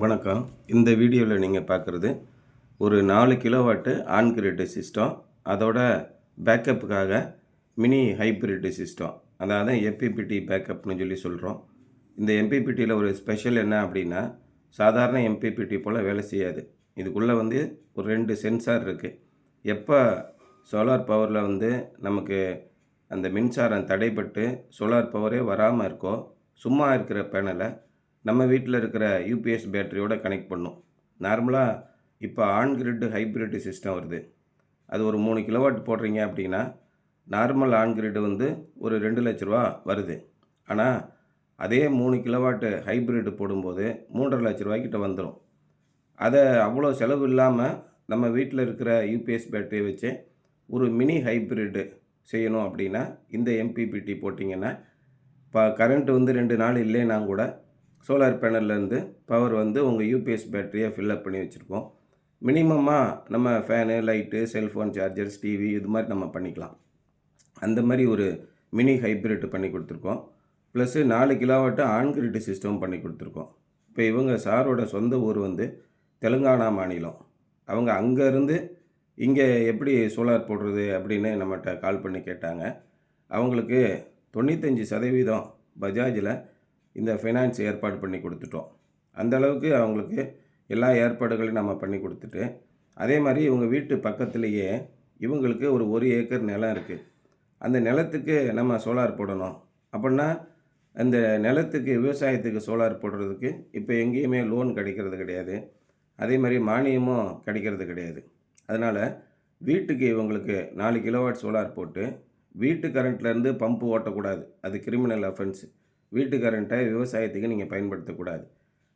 வணக்கம். இந்த வீடியோவில் நீங்கள் பார்க்குறது ஒரு 4 கிலோவாட்டு ஆன் கிரிட் சிஸ்டம். அதோட பேக்கப்புக்காக மினி ஹைப்ரிட் சிஸ்டம். அதாவது எம்பிபிடி பேக்கப்னு சொல்லி சொல்கிறோம். இந்த எம்பிபிடியில் ஒரு ஸ்பெஷல் என்ன அப்படின்னா, சாதாரண எம்பிபிடி போல் வேலை செய்யாது. இதுக்குள்ளே ஒரு 2 சென்சார் இருக்குது. எப்போ சோலார் பவரில் நமக்கு அந்த மின்சாரம் தடைப்பட்டு சோலார் பவரே வராமல் இருக்கோ, சும்மா இருக்கிற பேனலை நம்ம வீட்டில் இருக்கிற யூபிஎஸ் பேட்டரியோட கனெக்ட் பண்ணும். நார்மலாக இப்போ ஆன் கிரிட் ஹைப்ரிட் சிஸ்டம் வருது. அது ஒரு 3 கிலோவாட் போடுறீங்க அப்படின்னா, நார்மல் ஆன் கிரிட் ஒரு 2 லட்ச ரூபா வருது. ஆனால் அதே 3 கிலோவாட்டு ஹைப்ரிட் போடும்போது 3.5 லட்ச ரூபாய்க்கிட்ட வந்துடும். அதை அவ்வளோ செலவு இல்லாமல் நம்ம வீட்டில் இருக்கிற யூபிஎஸ் பேட்டரியை வச்சு ஒரு மினி ஹைப்ரிட் செய்யணும் அப்படின்னா, இந்த எம்பிபிடி போட்டிங்கன்னா, இப்போ கரண்ட் 2 நாள் இல்லைன்னா கூட சோலார் பேனல்லேருந்து பவர் உங்கள் யூபிஎஸ் பேட்டரியை ஃபில்லப் பண்ணி வச்சுருக்கோம். மினிமமாக நம்ம fan, light, cellphone chargers, TV இது மாதிரி நம்ம பண்ணிக்கலாம். அந்த மாதிரி ஒரு மினி ஹைப்ரிட் பண்ணி கொடுத்துருக்கோம். Plus 4 kilowatt on grid system பண்ணி கொடுத்துருக்கோம். இப்போ இவங்க சாரோட சொந்த ஊர் தெலுங்கானா மாநிலம். அவங்க அங்கேருந்து இங்கே எப்படி சோலார் போடுறது அப்படின்னு நம்மகிட்ட கால் பண்ணி கேட்டாங்க. அவங்களுக்கு 95% பஜாஜில் இந்த ஃபைனான்ஸ் ஏற்பாடு பண்ணி கொடுத்துட்டோம். அந்தளவுக்கு அவங்களுக்கு எல்லா ஏற்பாடுகளையும் நம்ம பண்ணி கொடுத்துட்டு, அதே மாதிரி இவங்க வீட்டு பக்கத்துலேயே இவங்களுக்கு ஒரு 1 ஏக்கர் நிலம் இருக்குது. அந்த நிலத்துக்கு நம்ம சோலார் போடணும் அப்படின்னா, அந்த நிலத்துக்கு விவசாயத்துக்கு சோலார் போடுறதுக்கு இப்போ எங்கேயுமே லோன் கிடைக்கிறது கிடையாது. அதே மாதிரி மானியமும் கிடைக்கிறது கிடையாது. அதனால் வீட்டுக்கு இவங்களுக்கு 4 கிலோவாட் சோலார் போட்டு வீட்டு கரண்ட்லேருந்து பம்பு ஓட்டக்கூடாது. அது கிரிமினல் அஃபென்ஸு. வீட்டு கரண்ட்டை விவசாயத்துக்கு நீங்கள் பயன்படுத்தக்கூடாது.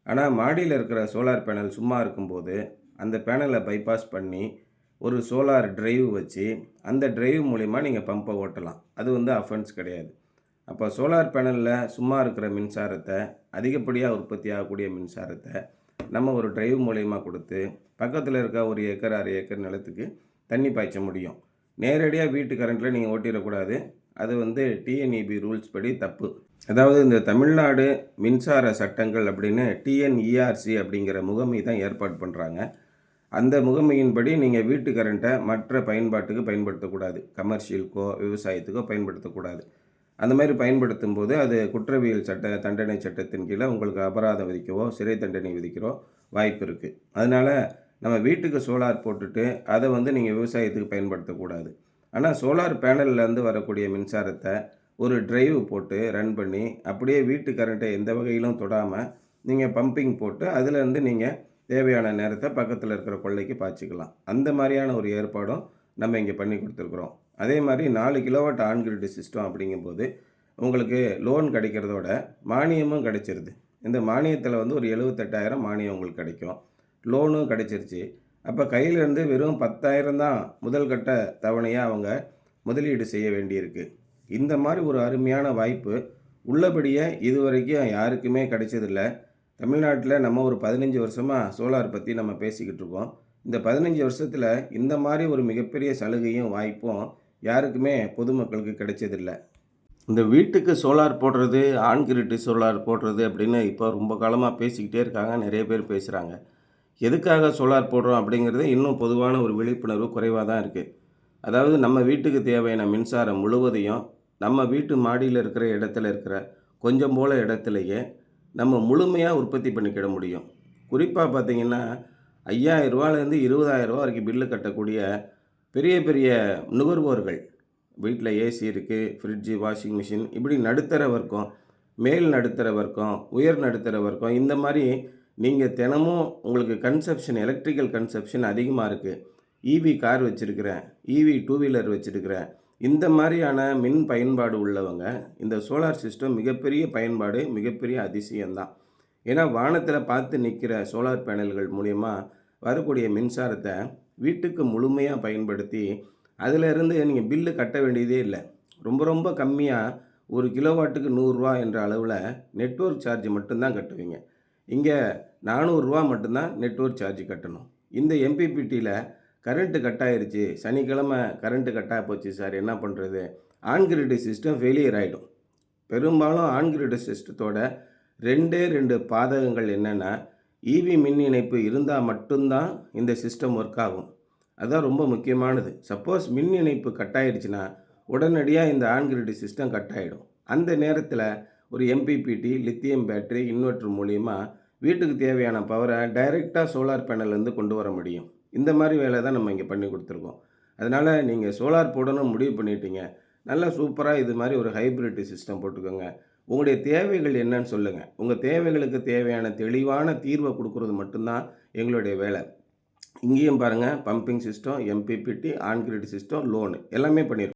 ஆனால் மாடியில் இருக்கிற சோலார் பேனல் சும்மா இருக்கும்போது அந்த பேனலை பைபாஸ் பண்ணி ஒரு சோலார் டிரைவ் வச்சு அந்த டிரைவ் மூலிமா நீங்கள் பம்பை ஓட்டலாம். அது அஃபென்ஸ் கிடையாது. அப்போ சோலார் பேனலில் சும்மா இருக்கிற மின்சாரத்தை, அதிகப்படியாக உற்பத்தி ஆகக்கூடிய மின்சாரத்தை நம்ம ஒரு டிரைவ் மூலிமா கொடுத்து பக்கத்தில் இருக்க 1 ஏக்கர் 1/2 ஏக்கர் நிலத்துக்கு தண்ணி பாய்ச்ச முடியும். நேரடியாக வீட்டு கரண்ட்டில் நீங்கள் ஓட்டிடக்கூடாது. அது டிஎன்இபி ரூல்ஸ் படி தப்பு. அதாவது இந்த தமிழ்நாடு மின்சார சட்டங்கள் அப்படின்னு டிஎன்இஆர்சி அப்படிங்கிற முகமை தான் ஏற்பாடு பண்ணுறாங்க. அந்த முகமையின்படி நீங்கள் வீட்டு கரண்ட்டை மற்ற பயன்பாட்டுக்கு பயன்படுத்தக்கூடாது. கமர்ஷியலுக்கோ விவசாயத்துக்கோ பயன்படுத்தக்கூடாது. அந்த மாதிரி பயன்படுத்தும் போது அது குற்றவியல் தண்டனை சட்டத்தின் கீழே உங்களுக்கு அபராதம் விதிக்கவோ சிறை தண்டனை விதிக்கிறோ வாய்ப்பு இருக்குது. அதனால் நம்ம வீட்டுக்கு சோலார் போட்டுட்டு அதை நீங்கள் விவசாயத்துக்கு பயன்படுத்தக்கூடாது. ஆனால் சோலார் பேனல்லேருந்து வரக்கூடிய மின்சாரத்தை ஒரு டிரைவ் போட்டு ரன் பண்ணி அப்படியே வீட்டு கரண்ட்டை எந்த வகையிலும் தொடாமல் நீங்கள் பம்பிங் போட்டு அதிலேருந்து நீங்கள் தேவையான நேரத்தை பக்கத்தில் இருக்கிற கொள்ளைக்கு பாய்ச்சிக்கலாம். அந்த மாதிரியான ஒரு ஏற்பாடும் நம்ம இங்கே பண்ணி கொடுத்துருக்குறோம். அதே மாதிரி 4 கிலோவாட் ஆன் கிரிட் சிஸ்டம் அப்படிங்கும்போது உங்களுக்கு லோன் கிடைக்கிறதோட மானியமும் கிடைச்சிருது. இந்த மானியத்தில் ஒரு 78,000 மானியம் உங்களுக்கு கிடைக்கும். லோனும் கிடைச்சிருச்சு. அப்போ கையிலேருந்து வெறும் 10,000 தான் முதல் கட்ட தவணையாக அவங்க முதலீடு செய்ய வேண்டியிருக்கு. இந்த மாதிரி ஒரு அருமையான வாய்ப்பு உள்ளபடியே இதுவரைக்கும் யாருக்குமே கிடைச்சதில்லை. தமிழ்நாட்டில் நம்ம ஒரு 15 வருஷமாக சோலார் பற்றி நம்ம பேசிக்கிட்டு இருக்கோம். இந்த 15 வருஷத்தில் இந்த மாதிரி ஒரு மிகப்பெரிய சலுகையும் வாய்ப்பும் யாருக்குமே பொதுமக்களுக்கு கிடைச்சதில்லை. இந்த வீட்டுக்கு சோலார் போடுறது, ஆன் கிரிட் சோலார் போடுறது அப்படின்னு இப்போ ரொம்ப காலமாக பேசிக்கிட்டே இருக்காங்க. நிறைய பேர் பேசுகிறாங்க. எதுக்காக சோலார் போடுறோம் அப்படிங்கிறது இன்னும் பொதுவான ஒரு விழிப்புணர்வு குறைவாக தான் இருக்குது. அதாவது நம்ம வீட்டுக்கு தேவையான மின்சாரம் முழுவதையும் நம்ம வீட்டு மாடியில் இருக்கிற இடத்துல இருக்கிற கொஞ்சம் போல் இடத்துலையே நம்ம முழுமையாக உற்பத்தி பண்ணிக்கிட முடியும். குறிப்பாக பார்த்திங்கன்னா 5,000 ரூபாலேருந்து 20,000 ரூபா வரைக்கும் பில்லு கட்டக்கூடிய பெரிய பெரிய நுகர்வோர்கள், வீட்டில் ஏசி இருக்குது, ஃப்ரிட்ஜு, வாஷிங் மிஷின், இப்படி நடுத்தர வர்க்கம், மேல் நடுத்தர வர்க்கம், உயர் நடுத்தர வர்க்கம், இந்த மாதிரி நீங்கள் தினமும் உங்களுக்கு எலக்ட்ரிக்கல் கன்சப்ஷன் அதிகமாக இருக்குது. இவி கார் வச்சுருக்கிறேன், இவி 2 வீலர் வச்சுருக்கிறேன், இந்த மாதிரியான மின் பயன்பாடு உள்ளவங்க இந்த சோலார் சிஸ்டம் மிகப்பெரிய பயன்பாடு, மிகப்பெரிய அதிசயம்தான். ஏன்னா வானத்தில் பார்த்து நிற்கிற சோலார் பேனல்கள் மூலயமா வரக்கூடிய மின்சாரத்தை வீட்டுக்கு முழுமையாக பயன்படுத்தி அதிலிருந்து நீங்கள் பில்லு கட்ட வேண்டியதே இல்லை. ரொம்ப ரொம்ப கம்மியாக 1 கிலோவாட்டுக்கு 100 ரூபா என்ற அளவில் நெட்வொர்க் சார்ஜ் மட்டும்தான் கட்டுவீங்க. இங்கே 400 ரூபா மட்டும்தான் நெட்வொர்க் சார்ஜ் கட்டணும். இந்த எம்பிபிடியில் கரண்ட்டு கட் ஆயிருச்சு, சனிக்கிழமை கரண்ட்டு கட்டாக போச்சு சார், என்ன பண்ணுறது? ஆன் கிரிட் சிஸ்டம் ஃபெயிலியர் ஆகிடும். பெரும்பாலும் ஆன் கிரிட் சிஸ்டத்தோட 2 பாதகங்கள் என்னென்னா, இவி மின் இணைப்பு இருந்தால் மட்டும்தான் இந்த சிஸ்டம் ஒர்க் ஆகும். அதுதான் ரொம்ப முக்கியமானது. சப்போஸ் மின் இணைப்பு கட் ஆயிடுச்சுன்னா, உடனடியாக இந்த ஆன் கிரிட் சிஸ்டம் கட் ஆகிடும். அந்த நேரத்தில் ஒரு எம்பிபிடி, லித்தியம் பேட்டரி, இன்வெர்ட்டர் மூலியமா வீட்டுக்கு தேவையான பவரை டைரெக்டாக சோலார் பேனல்லேருந்து கொண்டு வர முடியும். இந்த மாதிரி வேலை தான் நம்ம இங்கே பண்ணி கொடுத்துருக்கோம். அதனால் நீங்கள் சோலார் போடணும்னு முடிவு பண்ணிட்டீங்க. நல்லா சூப்பராக இது மாதிரி ஒரு ஹைப்ரிட் சிஸ்டம் போட்டுக்கோங்க. உங்களுடைய தேவைகள் என்னன்னு சொல்லுங்கள். உங்கள் தேவைகளுக்கு தேவையான தெளிவான தீர்வை கொடுக்குறது மட்டும்தான் எங்களுடைய வேலை. இங்கேயும் பாருங்கள், pumping system, MPPT, on grid system, loan எல்லாமே பண்ணியிருக்கோம்.